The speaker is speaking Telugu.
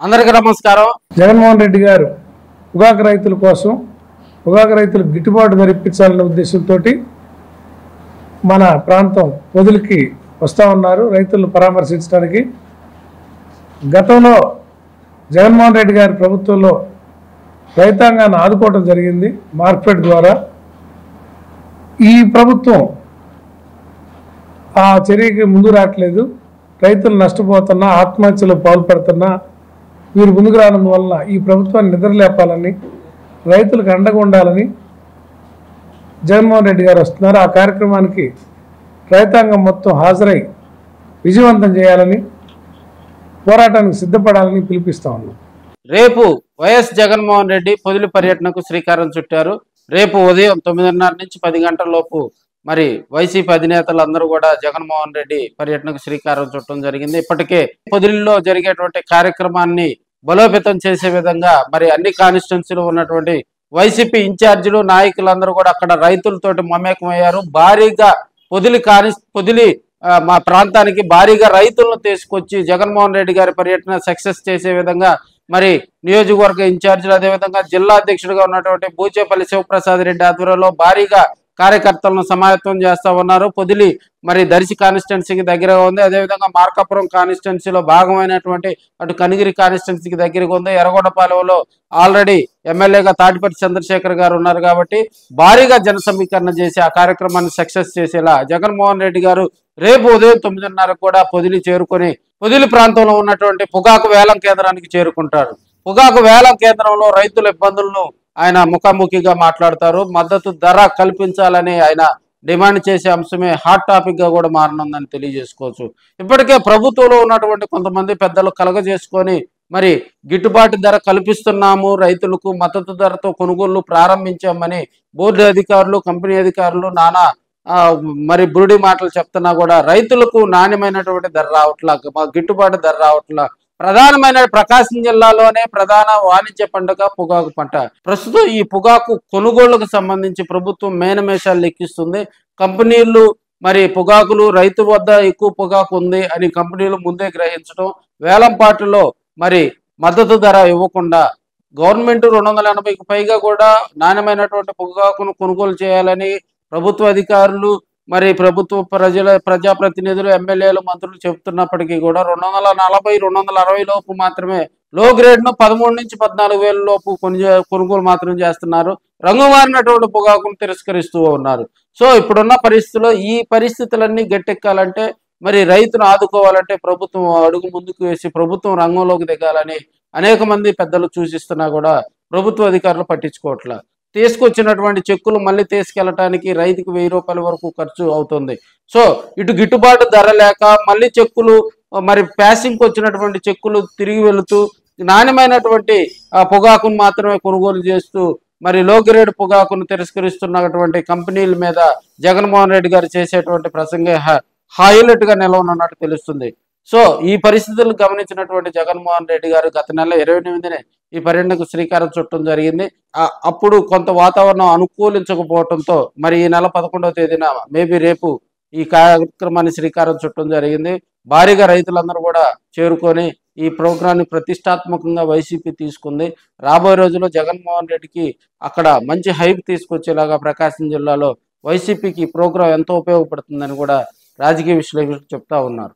అందరికీ నమస్కారం. జగన్మోహన్ రెడ్డి గారు పొగాకు రైతుల కోసం పొగాకు రైతులకు గిట్టుబాటు ధర ఇప్పించాలనే ఉద్దేశంతో మన ప్రాంతం వదిలికి వస్తూ ఉన్నారు రైతులను పరామర్శించడానికి. గతంలో జగన్మోహన్ రెడ్డి గారి ప్రభుత్వంలో రైతాంగాన్ని ఆదుకోవడం జరిగింది మార్కెట్ ద్వారా. ఈ ప్రభుత్వం ఆ చర్యకి ముందు రావట్లేదు. రైతులు నష్టపోతున్నా, ఆత్మహత్యలు పాల్పడుతున్నా వీరు ముందుకు రావడం వల్ల ఈ ప్రభుత్వాన్ని నిద్రలేపాలని, రైతులకు అండగా ఉండాలని జగన్మోహన్ రెడ్డి గారు వస్తున్నారు. ఆ కార్యక్రమానికి రైతాంగం మొత్తం హాజరై విజయవంతం చేయాలని, పోరాటానికి సిద్ధపడాలని పిలిపిస్తా ఉన్నాం. రేపు వైఎస్ జగన్మోహన్ రెడ్డి పొదిలి పర్యటనకు శ్రీకారం చుట్టారు. రేపు ఉదయం 9:30 నుంచి 10 గంటల లోపు మరి వైసీపీ అధినేతలు అందరూ కూడా జగన్మోహన్ రెడ్డి పర్యటనకు శ్రీకారం చుట్టడం జరిగింది. ఇప్పటికే పొదిలిలో జరిగేటువంటి కార్యక్రమాన్ని బలోపేతం చేసే విధంగా మరి అన్ని కాన్స్టిట్యున్సీలో ఉన్నటువంటి వైసీపీ ఇన్ఛార్జీలు నాయకులందరూ కూడా అక్కడ రైతులతోటి మమేకమయ్యారు. భారీగా పొదిలి మా ప్రాంతానికి భారీగా రైతులను తీసుకొచ్చి జగన్మోహన్ రెడ్డి గారి పర్యటన సక్సెస్ చేసే విధంగా మరి నియోజకవర్గ ఇన్ఛార్జీలు, అదేవిధంగా జిల్లా అధ్యక్షుడిగా ఉన్నటువంటి బూచేపల్లి శివప్రసాద్ రెడ్డి ఆధ్వర్యంలో భారీగా కార్యకర్తలను సమాయత్తం చేస్తా ఉన్నారు. పొదిలి మరి దర్శి కాన్స్టిట్యున్సీకి దగ్గరగా ఉంది. అదేవిధంగా మార్కాపురం కాన్స్టిట్యున్సీలో భాగమైనటువంటి అటు కనిగిరి కాన్స్టిట్యున్సీకి దగ్గరగా ఉంది. ఎర్రగొండపాలెంలో ఆల్రెడీ ఎమ్మెల్యేగా తాటిపర్తి చంద్రశేఖర్ గారు ఉన్నారు కాబట్టి భారీగా జన సమీకరణ చేసి ఆ కార్యక్రమాన్ని సక్సెస్ చేసేలా జగన్మోహన్ రెడ్డి గారు రేపు ఉదయం 9:30 కూడా పొదిలి చేరుకొని పొదిలి ప్రాంతంలో ఉన్నటువంటి పొగాకు వేలం కేంద్రానికి చేరుకుంటారు. పొగాకు వేలం కేంద్రంలో రైతుల ఇబ్బందులను ఆయన ముఖాముఖిగా మాట్లాడతారు. మద్దతు ధర కల్పించాలని ఆయన డిమాండ్ చేసే అంశమే హాట్ టాపిక్ గా కూడా మారనుందని తెలియజేసుకోవచ్చు. ఇప్పటికే ప్రభుత్వంలో ఉన్నటువంటి కొంతమంది పెద్దలు కలగజేసుకొని మరి గిట్టుబాటు ధర కల్పిస్తున్నాము, రైతులకు మద్దతు ధరతో కొనుగోళ్లు ప్రారంభించామని బోర్డు అధికారులు, కంపెనీ అధికారులు నానా మరి బురుడి మాటలు చెప్తున్నా కూడా రైతులకు నాణ్యమైనటువంటి ధర రావట్లా, గిట్టుబాటు ధర రావట్లా. ప్రధానమైన ప్రకాశం జిల్లాలోనే ప్రధాన వాణిజ్య పండుగ పొగాకు పంట. ప్రస్తుతం ఈ పొగాకు కొనుగోళ్లకు సంబంధించి ప్రభుత్వం మేనమేషాలు లెక్కిస్తుంది. కంపెనీలు మరి పొగాకులు రైతు వద్ద ఎక్కువ పొగాకు ఉంది అని కంపెనీలు ముందే గ్రహించడం, వేలంపాటులో మరి మద్దతు ధర ఇవ్వకుండా గవర్నమెంట్ 280కి పైగా కూడా నాణ్యమైనటువంటి పొగాకును కొనుగోలు చేయాలని ప్రభుత్వ అధికారులు మరి ప్రభుత్వ ప్రజాప్రతినిధులు, ఎమ్మెల్యేలు, మంత్రులు చెబుతున్నప్పటికీ కూడా 240, 260 లోపు మాత్రమే లో గ్రేడ్ ను 13 నుంచి 14,000 లోపు కొనుగోలు మాత్రం చేస్తున్నారు. రంగు మారినటువంటి పొగాకును తిరస్కరిస్తూ ఉన్నారు. సో ఇప్పుడున్న పరిస్థితుల్లో ఈ పరిస్థితులన్నీ గట్టెక్కాలంటే మరి రైతును ఆదుకోవాలంటే ప్రభుత్వం అడుగు ముందుకు వేసి ప్రభుత్వం రంగంలోకి దిగాలని అనేక మంది పెద్దలు సూచిస్తున్నా కూడా ప్రభుత్వ అధికారులు పట్టించుకోవట్లా. తీసుకొచ్చినటువంటి చెక్కులు మళ్ళీ తీసుకెళ్ళటానికి రైతుకు 1000 రూపాయల వరకు ఖర్చు అవుతుంది. సో ఇటు గిట్టుబాటు ధర లేక మళ్ళీ చెక్కులు మరి ప్యాసింగ్కి వచ్చినటువంటి చెక్కులు తిరిగి వెళుతూ నాణ్యమైనటువంటి పొగాకును మాత్రమే కొనుగోలు చేస్తూ మరి లో గ్రేడ్ పొగాకును తిరస్కరిస్తున్నటువంటి కంపెనీల మీద జగన్మోహన్ రెడ్డి గారు చేసేటువంటి ప్రసంగే హైలైట్ గా నిలవనున్నట్టు తెలుస్తుంది. సో ఈ పరిస్థితులను గమనించినటువంటి జగన్మోహన్ రెడ్డి గారు గత నెల 28న ఈ పర్యటనకు శ్రీకారం చుట్టడం జరిగింది. అప్పుడు కొంత వాతావరణం అనుకూలించకపోవడంతో మరి ఈ నెల 11వ తేదీన మేబీ రేపు ఈ కార్యక్రమాన్ని శ్రీకారం చుట్టడం జరిగింది. భారీగా రైతులందరూ కూడా చేరుకొని ఈ ప్రోగ్రాన్ని ప్రతిష్టాత్మకంగా వైసీపీ తీసుకుంది. రాబోయే రోజుల్లో జగన్మోహన్ రెడ్డికి అక్కడ మంచి హైప్ తీసుకొచ్చేలాగా ప్రకాశం జిల్లాలో వైసీపీకి ఈ ప్రోగ్రాం ఎంతో ఉపయోగపడుతుందని కూడా రాజకీయ విశ్లేషకులు చెప్తా ఉన్నారు.